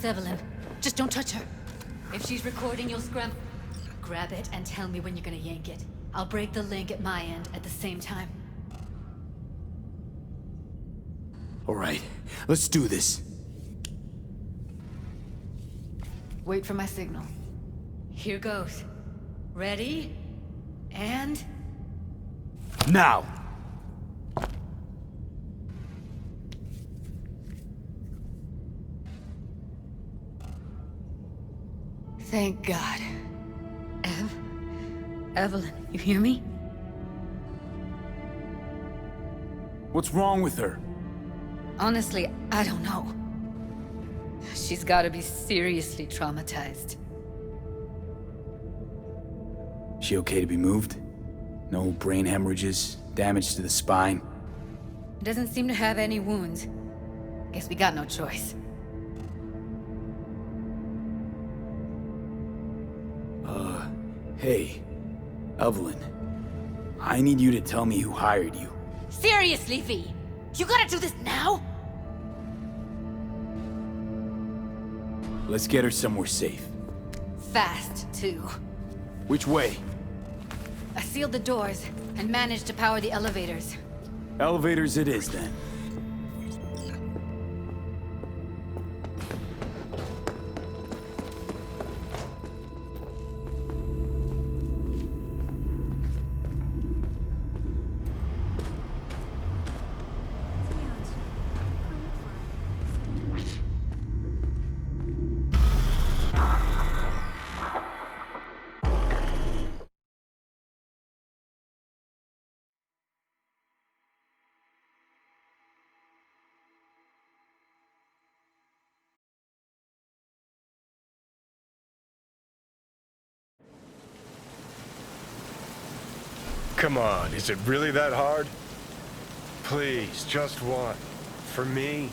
That's Evelyn. Just don't touch her. If she's recording, you'll scram... Grab it and tell me when you're gonna yank it. I'll break the link at my end at the same time. All right, let's do this. Wait for my signal. Here goes. Ready? And... Now! Thank God. Evelyn, you hear me? What's wrong with her? Honestly, I don't know. She's gotta be seriously traumatized. She okay to be moved? No brain hemorrhages, damage to the spine? Doesn't seem to have any wounds. Guess we got no choice. Hey, Evelyn. I need you to tell me who hired you. Seriously, V? You gotta do this now? Let's get her somewhere safe. Fast, too. Which way? I sealed the doors and managed to power the elevators. Elevators it is, then. Come on, is it really that hard? Please, just one. For me?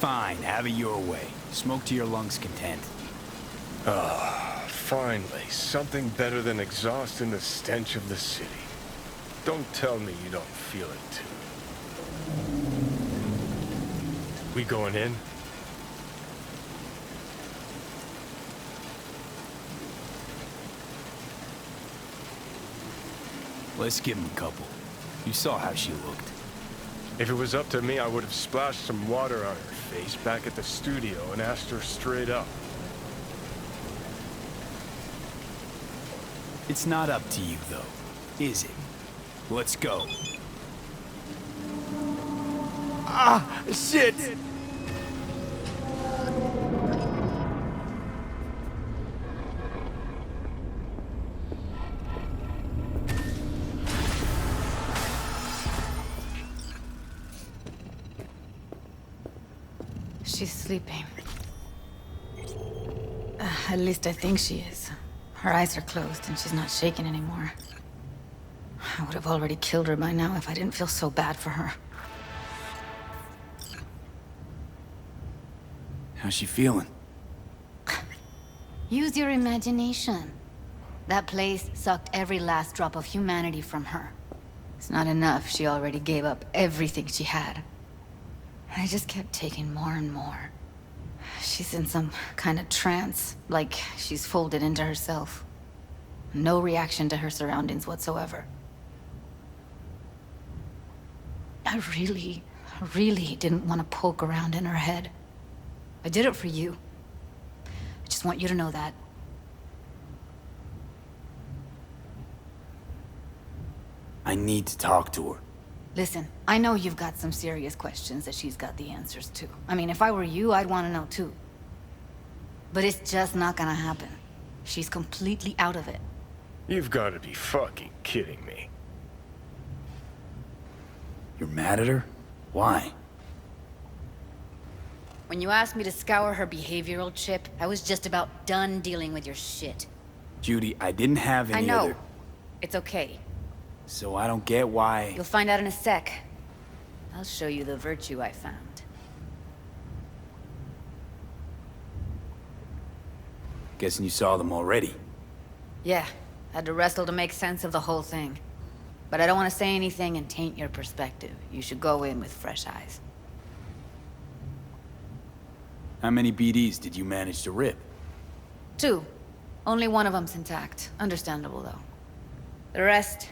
Fine, have it your way. Smoke to your lungs' content. Finally, something better than exhaust and the stench of the city. Don't tell me you don't feel it too. We going in? Let's give him a couple. You saw how she looked. If it was up to me, I would have splashed some water on her face back at the studio and asked her straight up. It's not up to you, though, is it? Let's go. Ah, shit! She's sleeping. At least I think she is. Her eyes are closed and she's not shaking anymore. I would have already killed her by now if I didn't feel so bad for her. How's she feeling? Use your imagination. That place sucked every last drop of humanity from her. It's not enough, she already gave up everything she had. I just kept taking more and more. She's in some kind of trance, like she's folded into herself. No reaction to her surroundings whatsoever. I really didn't want to poke around in her head. I did it for you. I just want you to know that. I need to talk to her. Listen, I know you've got some serious questions that she's got the answers to. I mean, if I were you, I'd want to know too. But it's just not gonna happen. She's completely out of it. You've got to be fucking kidding me. You're mad at her? Why? When you asked me to scour her behavioral chip, I was just about done dealing with your shit. Judy, I didn't have any I know. other... It's okay. So I don't get why... You'll find out in a sec. I'll show you the virtue I found. Guessing you saw them already. Yeah, had to wrestle to make sense of the whole thing. But I don't want to say anything and taint your perspective. You should go in with fresh eyes. How many BDs did you manage to rip? 2. Only one of them's intact. Understandable, though. The rest...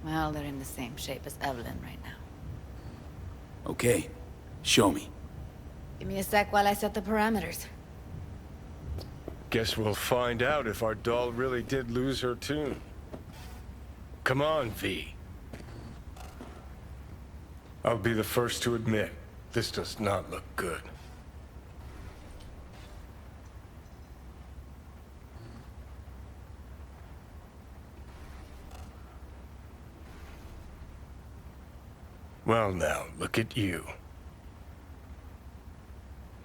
well, they're in the same shape as Evelyn right now. Okay. Show me. Give me a sec while I set the parameters. Guess we'll find out if our doll really did lose her tune. Come on, V. I'll be the first to admit, this does not look good. Well now, look at you.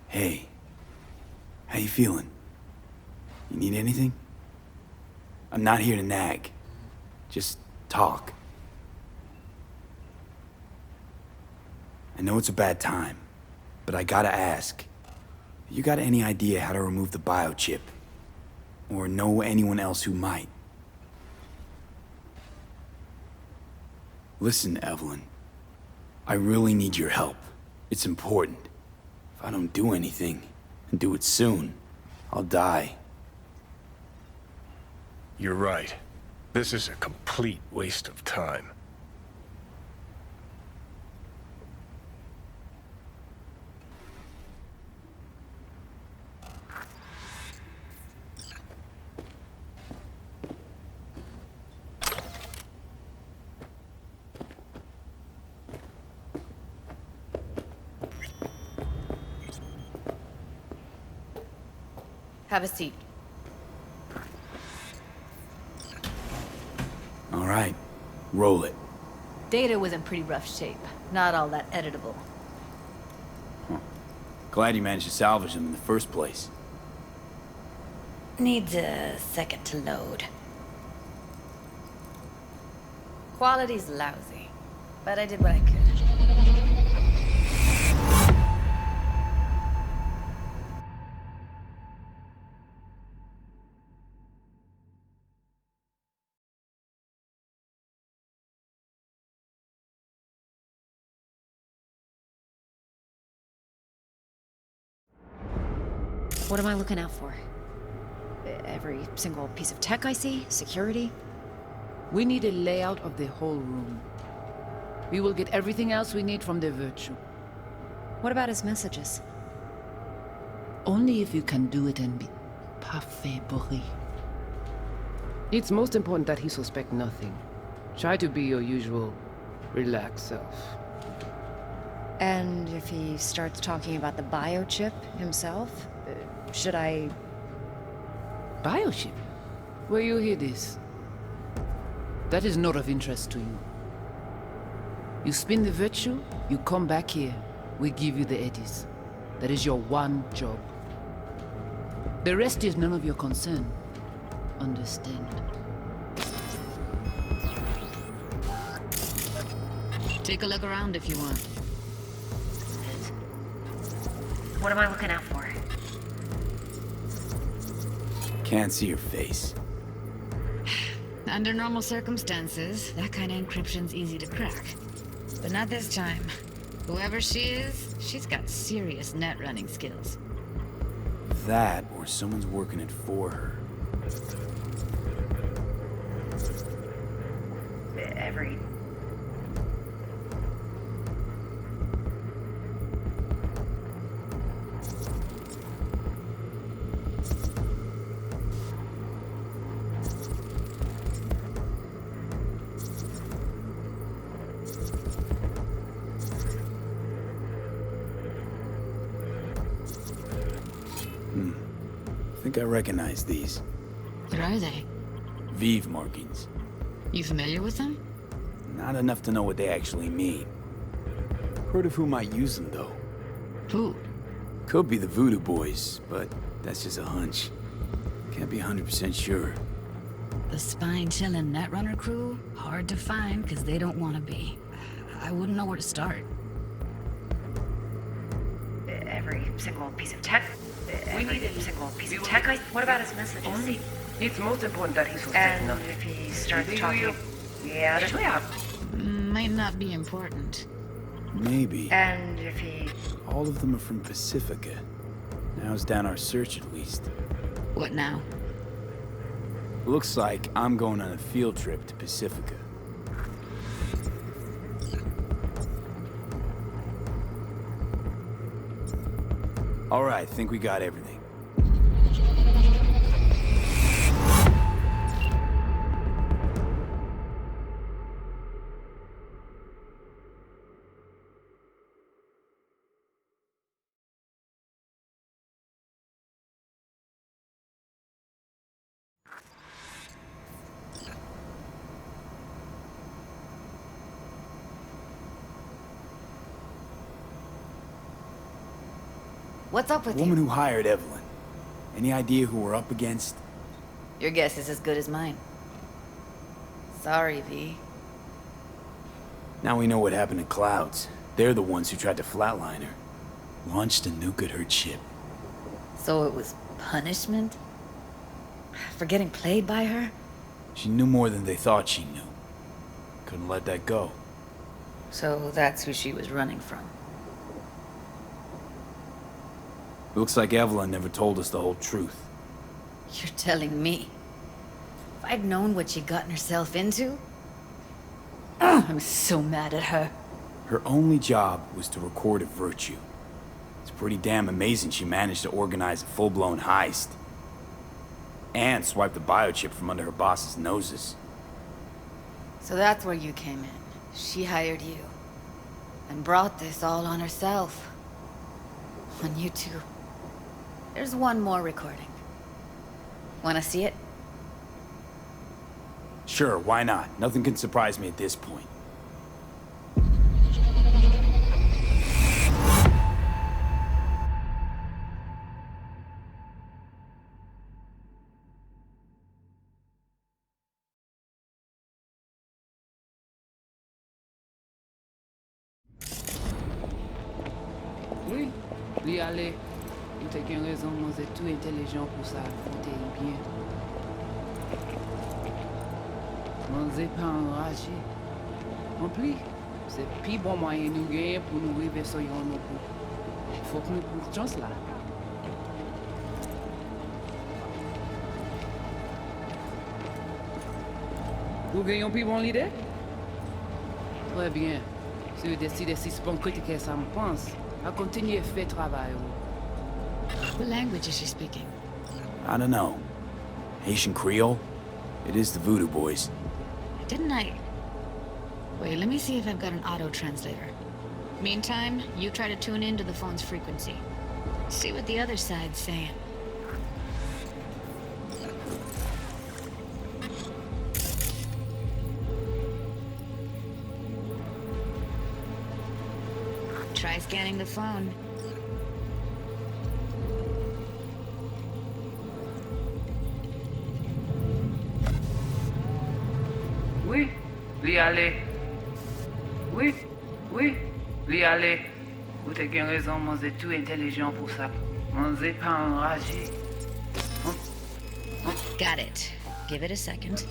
Hey. How you feeling? You need anything? I'm not here to nag. Just talk. I know it's a bad time, but I gotta ask. You got any idea how to remove the biochip? Or know anyone else who might? Listen, Evelyn. I really need your help. It's important. If I don't do anything, and do it soon, I'll die. You're right. This is a complete waste of time. Have a seat. All right, roll it. Data was in pretty rough shape. Not all that editable. Glad you managed to salvage them in the first place. Needs a second to load. Quality's lousy, but I did what I could. What am I looking out for? Every single piece of tech I see? Security? We need a layout of the whole room. We will get everything else we need from the Virtue. What about his messages? Only if you can do it and be parfait bourré. It's most important that he suspect nothing. Try to be your usual, relaxed self. And if he starts talking about the biochip himself, should I... Biochip? Where you hear this? That is not of interest to you. You spin the Virtue, you come back here, we give you the eddies. That is your one job. The rest is none of your concern. Understand? Take a look around if you want. What am I looking out for? Can't see your face. Under normal circumstances, that kind of encryption's easy to crack. But not this time. Whoever she is, she's got serious net running skills. That, or someone's working it for her. Every... I think I recognize these. What are they? Vive markings. You familiar with them? Not enough to know what they actually mean. Heard of who might use them, though. Who? Could be the Voodoo Boys, but that's just a hunch. Can't be 100% sure. The spine-chilling Netrunner crew? Hard to find, because they don't want to be. I wouldn't know where to start. Every single piece of tech... Every single piece of tech What about his messages? Only, it's most important that he suspect And nothing. if he starts talking... Yeah, Might not be important. Maybe. And if he... All of them are from Pacifica. Narrows down our search at least. What now? Looks like I'm going on a field trip to Pacifica. All right, think we got everything. What's up The with woman you? who hired Evelyn. Any idea who we're up against? Your guess is as good as mine. Sorry, V. Now we know what happened to Clouds. They're the ones who tried to flatline her. Launched a nuke at her ship. So it was punishment? For getting played by her? She knew more than they thought she knew. Couldn't let that go. So that's who she was running from. Looks like Evelyn never told us the whole truth. You're telling me? If I'd known what she'd gotten herself into? Ugh, I'm so mad at her. Her only job was to record a virtue. It's pretty damn amazing she managed to organize a full-blown heist. And swipe the biochip from under her boss's noses. So that's where you came in. She hired you. And brought this all on herself. On you two. There's one more recording. Wanna see it? Sure, why not? Nothing can surprise me at this point. Oui, lui aller. Ou t'as qu'une raison, moi c'est tout intelligent pour ça, affronter bien. Moi c'est pas enragé. En plus, c'est plus bon moyen nous gagner pour nous arriver sur yon nous. Faut que nous prenions chance là. Vous gagnez plus bon l'idée? Très bien. Si vous décidez si c'est bon critiquer ça me pense, à continuer à faire travail. What language is she speaking? I don't know. Haitian Creole? It is the Voodoo Boys. Didn't I? Wait, let me see if I've got an auto-translator. Meantime, you try to tune into the phone's frequency. See what the other side's saying. Try scanning the phone. Oui, lui aller. Oui, oui, lui aller. Vous avez bien raison, moi c'est tout intelligent pour ça. Moi c'est pas enragé. Got it. Give it a second.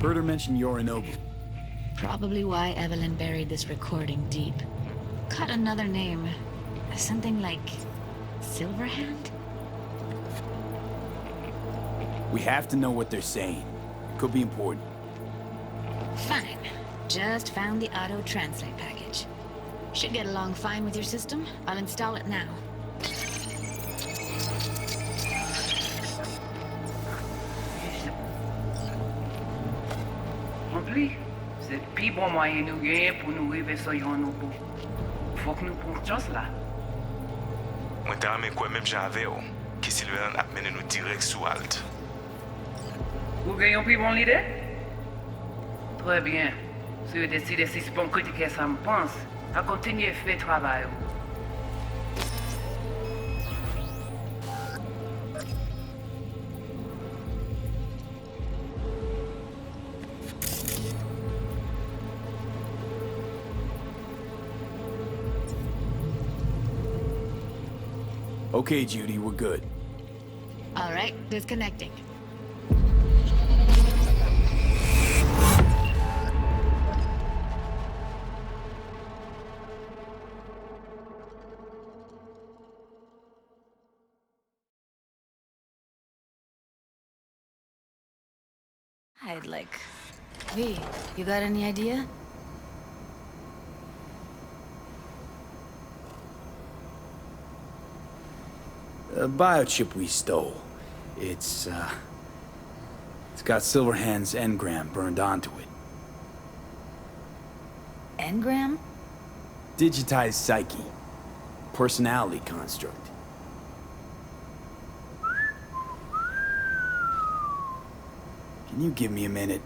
Heard her mention Yorinobu. Probably why Evelyn buried this recording deep. Cut another name. Something like Silverhand? We have to know what they're saying. It could be important. Fine. Just found the auto-translate package. Should get along fine with your system. I'll install it now. En plus, c'est plus bon moyen nous gagner pour nous arriver sur yon nous. Faut que nous prenions chance là. Mwen te rame kwen menm jan ave yo, ki Silverhand ap mene nou direct sou alt. Vous gagnez plus bon l'idée? Très bien. Si vous décidez si c'est bon critiquer ça me pense, à continuer à faire travail. Okay, Judy, we're good. All right, disconnecting. I'd like... V, you got any idea? A biochip we stole. It's got Silverhand's engram burned onto it. Engram? Digitized psyche. Personality construct. Can you give me a minute?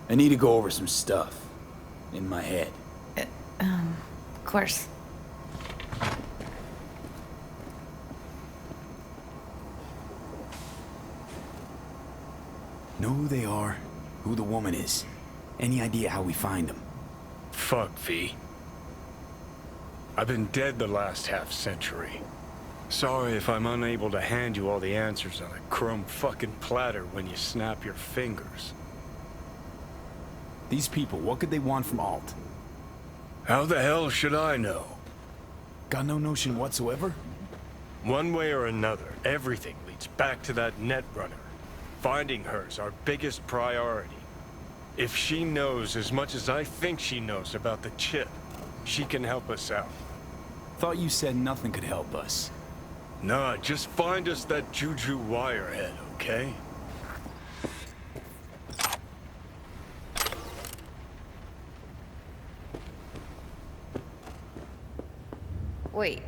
I need to go over some stuff. In my head. Of course. Know who they are? Who the woman is? Any idea how we find them? Fuck, V. I've been dead the last half-century. Sorry if I'm unable to hand you all the answers on a chrome fucking platter when you snap your fingers. These people, what could they want from Alt? How the hell should I know? Got no notion whatsoever? One way or another, everything leads back to that Netrunner. Finding her's our biggest priority. If she knows as much as I think she knows about the chip, she can help us out. Thought you said nothing could help us. Nah, just find us that Juju wirehead, okay? Wait,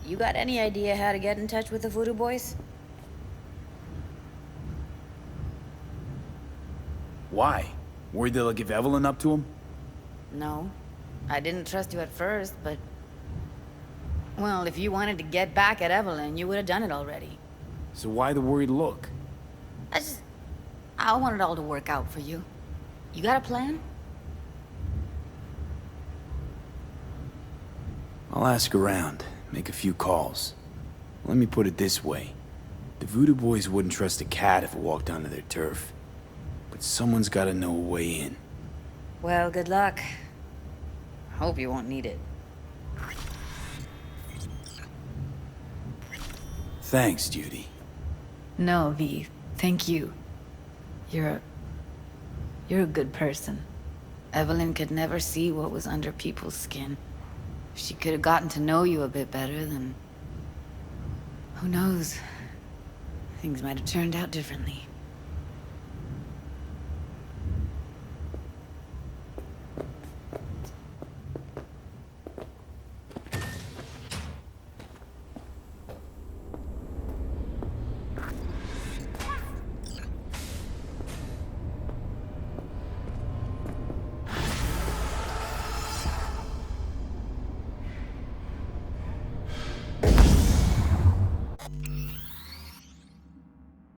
you got any idea how to get in touch with the Voodoo Boys? Why? Worried they'll give Evelyn up to him? No. I didn't trust you at first, but... Well, if you wanted to get back at Evelyn, you would have done it already. So why the worried look? I want it all to work out for you. You got a plan? I'll ask around, make a few calls. Let me put it this way. The Voodoo Boys wouldn't trust a cat if it walked onto their turf. But someone's gotta know a way in. Well, good luck. Hope you won't need it. Thanks, Judy. No, V. Thank you. You're a good person. Evelyn could never see what was under people's skin. If she could have gotten to know you a bit better, then... Who knows? Things might have turned out differently.